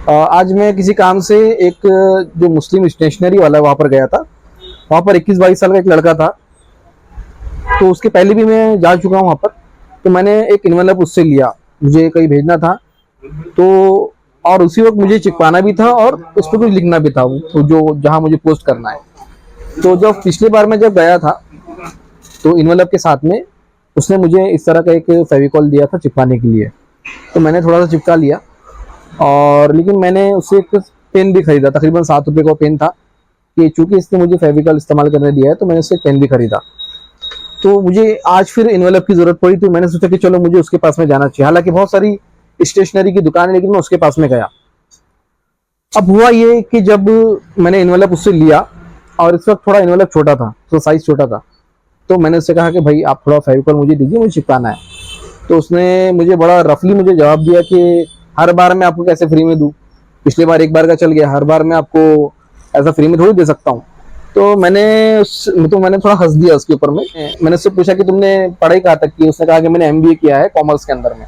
आज मैं किसी काम से एक जो मुस्लिम स्टेशनरी वाला है वहाँ पर गया था। वहाँ पर 21-22 साल का एक लड़का था, तो उसके पहले भी मैं जा चुका हूँ वहाँ पर। तो मैंने एक इन्वेलप उससे लिया, मुझे कहीं भेजना था तो, और उसी वक्त मुझे चिपकाना भी था और उस पर कुछ लिखना भी था, तो जो जहाँ मुझे पोस्ट करना है। तो जब पिछली बार मैं जब गया था तो इन्वेलप के साथ में उसने मुझे इस तरह का एक फेविकॉल दिया था चिपकाने के लिए। तो मैंने थोड़ा सा चिपका लिया, और लेकिन मैंने उससे एक पेन भी खरीदा, तकरीबन 7 रुपये का पेन था कि चूंकि इसने मुझे फेविकॉल इस्तेमाल करने दिया है तो मैंने उससे पेन भी खरीदा। तो मुझे आज फिर इन्वेलप की जरूरत पड़ी, तो मैंने सोचा कि चलो मुझे उसके पास में जाना चाहिए। हालांकि बहुत सारी स्टेशनरी की दुकान है, लेकिन मैं उसके पास में गया। अब हुआ ये कि जब मैंने इन्वेलप उससे लिया, और इस वक्त थोड़ा इन्वेलप छोटा था, तो साइज छोटा था, तो मैंने उससे कहा कि भाई आप थोड़ा फेविकॉल मुझे दीजिए, मुझे चिपकाना है। तो उसने मुझे बड़ा रफली मुझे जवाब दिया कि हर बार मैं आपको कैसे फ्री में दूं, पिछली बार एक बार का चल गया, हर बार मैं आपको ऐसा फ्री में थोड़ी दे सकता हूँ। तो मैंने थोड़ा हंस दिया उसके ऊपर में। मैंने उससे पूछा कि तुमने पढ़ाई कहाँ तक की। उसने कहा कि मैंने एमबीए किया है कॉमर्स के अंदर में।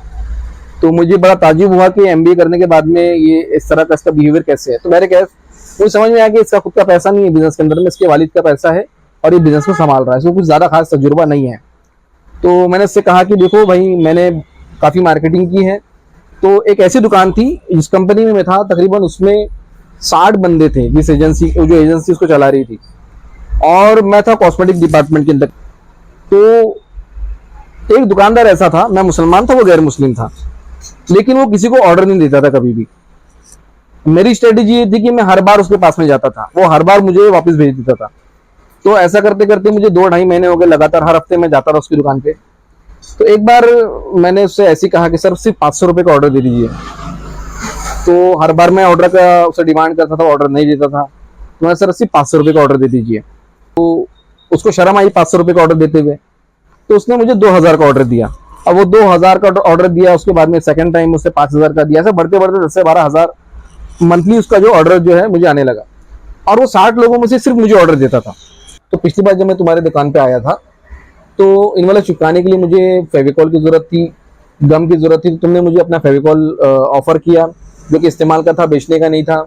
तो मुझे बड़ा ताज्जुब हुआ कि एमबीए करने के बाद में ये इस तरह का इसका बिहेवियर कैसे है। तो मुझे समझ में आया कि इसका खुद का पैसा नहीं है बिजनेस के अंदर में, इसके वालिद का पैसा है और ये बिजनेस को संभाल रहा है, इसको कुछ ज्यादा खास तजुर्बा नहीं है। तो मैंने उससे कहा कि देखो भाई, मैंने काफी मार्केटिंग की है। तो एक ऐसी दुकान थी जिस कंपनी में मैं था, तकरीबन उसमें 60 बंदे थे, जो एजेंसी उसको चला रही थी, और मैं था कॉस्मेटिक डिपार्टमेंट के अंदर। तो एक दुकानदार ऐसा था, मैं मुसलमान था, वो गैर मुस्लिम था, लेकिन वो किसी को ऑर्डर नहीं देता था कभी भी। मेरी स्ट्रेटेजी ये थी कि मैं हर बार उसके पास में जाता था, वो हर बार मुझे वापस भेज देता था। तो ऐसा करते करते मुझे 2-2.5 महीने हो गए, लगातार हर हफ्ते मैं जाता था उसकी दुकान पे। तो एक बार मैंने उससे ऐसे कहा कि सर सिर्फ 500 रुपए का ऑर्डर दे दीजिए। तो हर बार मैं ऑर्डर का उससे डिमांड करता था, ऑर्डर नहीं देता था। तो मैं सर सिर्फ 500 रुपए का ऑर्डर दे दीजिए। तो उसको शर्म आई 500 रुपए का ऑर्डर देते हुए, तो उसने मुझे 2000 का ऑर्डर दिया। अब वो 2000 का ऑर्डर दिया, उसके बाद में सेकंड टाइम उससे 5000 का दिया, ऐसे बढ़ते बढ़ते 10 से 12,000 मंथली उसका जो ऑर्डर जो है मुझे आने लगा, और वो 60 लोगों में से सिर्फ मुझे ऑर्डर देता था। तो पिछली बार जब मैं तुम्हारे दुकान पे आया था तो इन्वेलप चिपकाने के लिए मुझे फेविकॉल की जरूरत थी, गम की जरूरत थी, तो तुमने मुझे अपना फेविकॉल ऑफर किया, जो कि इस्तेमाल का था, बेचने का नहीं था।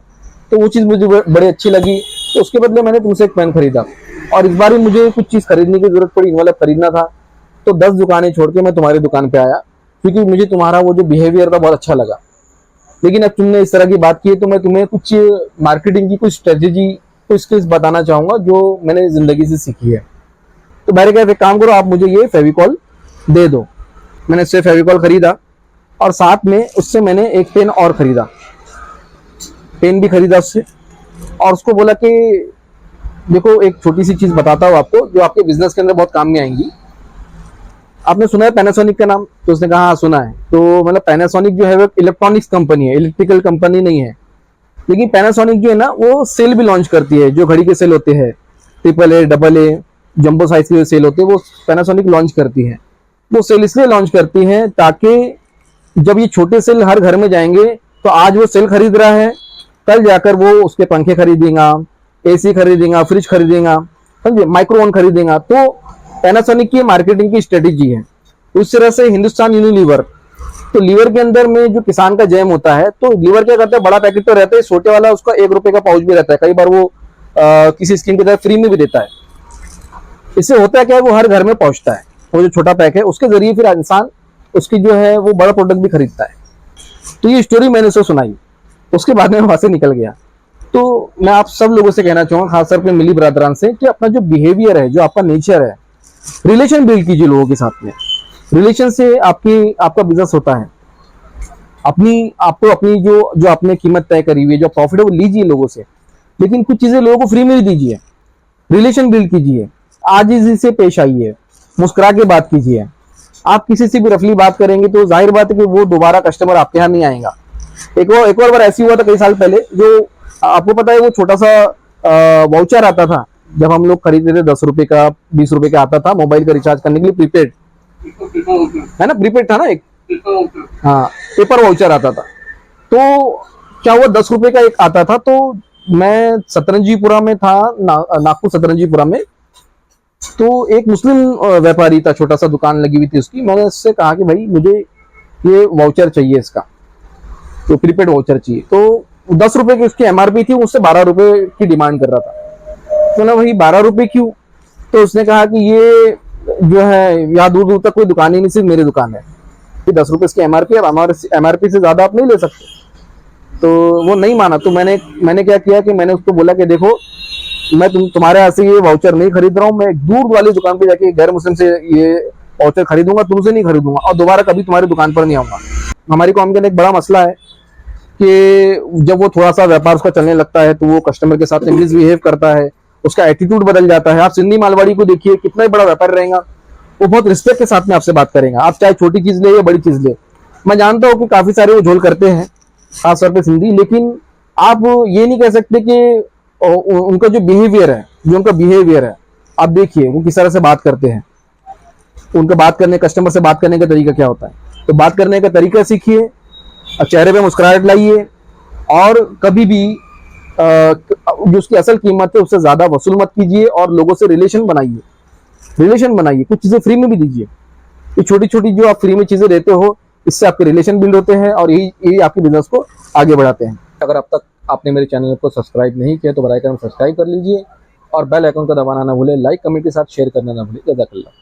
तो वो चीज़ मुझे बड़ी अच्छी लगी, तो उसके बदले मैंने तुमसे एक पेन खरीदा। और इस बार भी मुझे कुछ चीज़ खरीदने की जरूरत पड़ी, इन्वेलप खरीदना था, तो 10 दुकानें छोड़ के मैं तुम्हारी दुकान पे आया, क्योंकि मुझे तुम्हारा वो जो बिहेवियर था बहुत अच्छा लगा। लेकिन अब तुमने इस तरह की बात की है, तो मैं तुम्हें कुछ मार्केटिंग की कुछ स्ट्रेटेजी, कुछ स्किल्स बताना चाहूंगा जो मैंने जिंदगी से सीखी है। तो मेरे कहते काम करो, आप मुझे ये फेविकॉल दे दो। मैंने उससे फेविकॉल खरीदा, और साथ में उससे मैंने एक पेन और खरीदा, पेन भी खरीदा उससे, और उसको बोला कि देखो एक छोटी सी चीज बताता हूँ आपको, जो आपके बिजनेस के अंदर बहुत काम में आएंगी। आपने सुना है पैनासोनिक का नाम? तो उसने कहा हाँ सुना है। तो मतलब पैनासोनिक जो है वो इलेक्ट्रॉनिक्स कंपनी है, इलेक्ट्रिकल कंपनी नहीं है। लेकिन पैनासोनिक जो है ना, वो सेल भी लॉन्च करती है, जो घड़ी के सेल होते हैं, AAA, AA, जंबो साइज के जो सेल होते हैं, वो पैनासोनिक लॉन्च करती है। वो सेल इसलिए लॉन्च करती है ताकि जब ये छोटे सेल हर घर में जाएंगे, तो आज वो सेल खरीद रहा है, कल जाकर वो उसके पंखे खरीदेगा, AC खरीदेगा, फ्रिज खरीदेगा, समझे, माइक्रोवेव खरीदेगा। तो पैनासोनिक की मार्केटिंग की स्ट्रेटेजी है। उस तरह से हिंदुस्तान यूनिलीवर, तो लीवर के अंदर में जो किसान का जैम होता है, तो लीवर क्या करता है, बड़ा पैकेट तो रहता है, छोटे वाला उसका 1 रुपए का पाउच भी रहता है, कई बार वो किसी स्कीम के तहत फ्री में भी देता है। इससे होता है क्या है, वो हर घर में पहुंचता है, वो जो छोटा पैक है उसके जरिए फिर इंसान उसकी जो है वो बड़ा प्रोडक्ट भी खरीदता है। तो ये स्टोरी मैंने उसे सुनाई, उसके बाद में वहां से निकल गया। तो मैं आप सब लोगों से कहना चाहूंगा, खासतौर पर मिली ब्रादरान से, कि अपना जो बिहेवियर है, जो आपका नेचर है, रिलेशन बिल्ड कीजिए लोगों के साथ में। रिलेशन से आपका बिजनेस होता है। आपको अपनी जो आपने कीमत तय करी हुई है, जो प्रॉफिट है, वो लीजिए लोगों से, लेकिन कुछ चीजें लोगों को फ्री में भी दीजिए। रिलेशन बिल्ड कीजिए, आजिज़ी से पेश आइए, मुस्कुरा के बात कीजिए। आप किसी से भी रफली बात करेंगे तो जाहिर बात है कि वो दोबारा कस्टमर आपके यहाँ नहीं आएगा। एक और बार ऐसी हुआ था कई साल पहले, जो आपको पता है वो छोटा सा वाउचर आता था, जब हम लोग खरीदते थे 10 रुपए का, 20 रुपए का आता था मोबाइल का रिचार्ज करने के लिए, प्रीपेड है ना, प्रीपेड था ना एक, हाँ, पेपर वाउचर आता था। तो क्या हुआ, 10 रुपए का एक आता था। तो मैं सतरंजीपुरा में था, नागपुर सतरंजीपुरा में। तो एक मुस्लिम व्यापारी था, छोटा सा दुकान लगी हुई थी उसकी। मैंने उससे कहा कि भाई मुझे ये वाउचर चाहिए इसका, तो प्रीपेड वाउचर चाहिए। तो ₹10 की उसकी MRP थी, उससे ₹12 की डिमांड कर रहा था। तो ना वही ₹12 क्यों? तो उसने कहा कि ये जो है यहाँ दूर दूर तक कोई दुकान ही नहीं, सिर्फ मेरी दुकान है, कि ₹10 इसकी MRP है, हमारे MRP से ज्यादा आप नहीं ले सकते। तो वो नहीं माना। तो मैंने क्या किया कि मैंने उसको बोला कि देखो, मैं तुम्हारे यहाँ से ये वाउचर नहीं खरीद रहा हूँ, मैं एक दूर वाली दुकान पे जाके गैर मुस्लिम से ये वाउचर खरीदूंगा, तुमसे नहीं खरीदूंगा और दोबारा कभी तुम्हारी दुकान पर नहीं आऊंगा। हमारी कौम के अंदर एक बड़ा मसला है कि जब वो थोड़ा सा व्यापार उसका चलने लगता है तो वो कस्टमर के साथ मिसबिहेव करता है, उसका एटीट्यूड बदल जाता है। आप सिंधी मालवाड़ी को देखिए, कितना ही बड़ा व्यापार रहेगा, वो बहुत रिस्पेक्ट के साथ में आपसे बात करेगा, आप चाहे छोटी चीज ले या बड़ी चीज ले। मैं जानता हूँ कि काफी सारे वो झोल करते हैं, खासतौर पे सिंधी, लेकिन आप ये नहीं कह सकते कि उनका जो बिहेवियर है, आप देखिए वो किस तरह से बात करते हैं, उनका बात करने, कस्टमर से बात करने का तरीका क्या होता है। तो बात करने का तरीका सीखिए, चेहरे पे मुस्कुराहट लाइए, और कभी भी जो उसकी असल कीमत है उससे ज्यादा वसूल मत कीजिए, और लोगों से रिलेशन बनाइए। कुछ चीजें फ्री में भी दीजिए। ये छोटी छोटी जो आप फ्री में चीजें देते हो, इससे आपके रिलेशन बिल्ड होते हैं और यही आपके बिजनेस को आगे बढ़ाते हैं। अगर अब तक आपने मेरे चैनल को सब्सक्राइब नहीं किया तो बराए करम सब्सक्राइब कर लीजिए और बेल आइकन को दबाना ना भूलें, लाइक कमेंट के साथ शेयर करना ना भूलें। जज़ाकल्लाह।